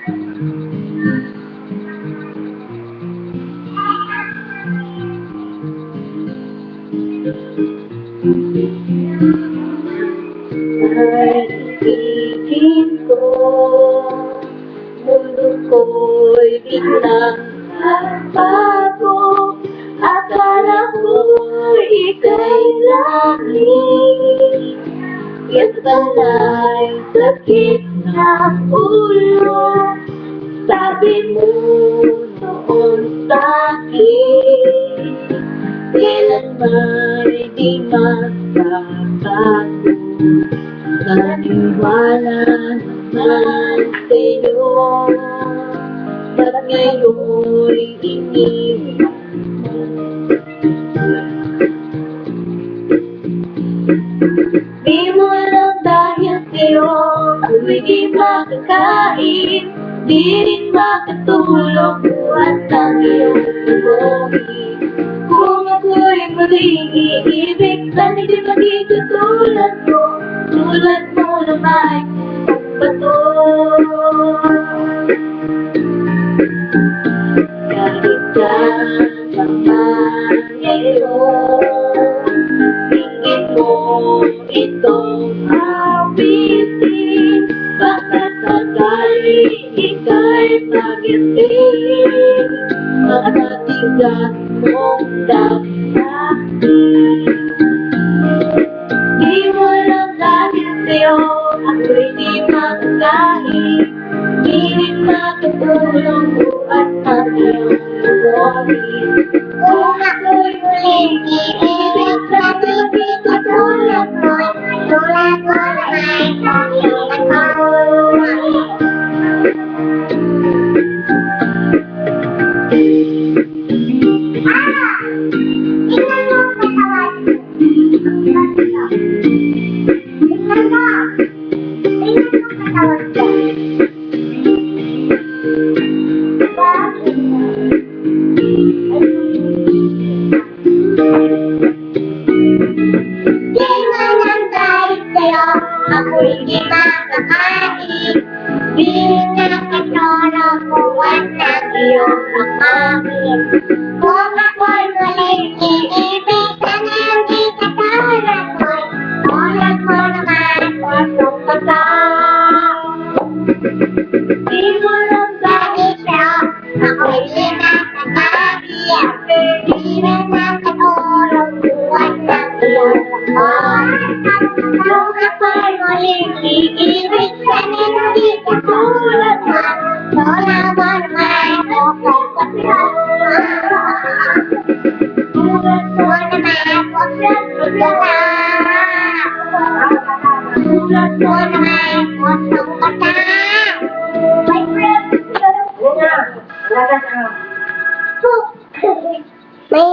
Ay isipin ko, mundo ko'y biglang nagbago. Akala ko'y ika'y langit, yan pala'y sakit ng ulo. Sabi mo noon sa'kin, kailanman di magbabago. Naniwala naman sa'yo, ba't ngayon'y iniwan mo? Di mo lang dahil sa'yo ako'y di makakain, di rin makatulog buwan ng iyong tuloy. Kung ako'y muling iibig, sana di magiging tulad mo na may pusong bato. Kahit ka naman ngayon, tingin mo itong awitin, baka sakaling ika'y mag-isip, matigas mong damdamin. Di mo lang dahil sa'yo ako'y di makakain, di rin makatulong bukas ng iyong lubuhin. Kung ako'y muling iibig, sana maging katulad mo na may panginoon. Ako'y di makakain, di nakatulog buwan ng iyong langit. Kung ako'y muling iibig, sana di katulad mo'y tulad mo naman pusong bato. Di mo lang dahil sa'yo ako'y di makakain, di rin nakatulog buwan ng iyong langit. Kung ako'y muling iibig, sana di katulad mo, tulad mo naman pusong bato. Tulad mo naman pusong bato. Tulad mo naman pusong bato. My friend, may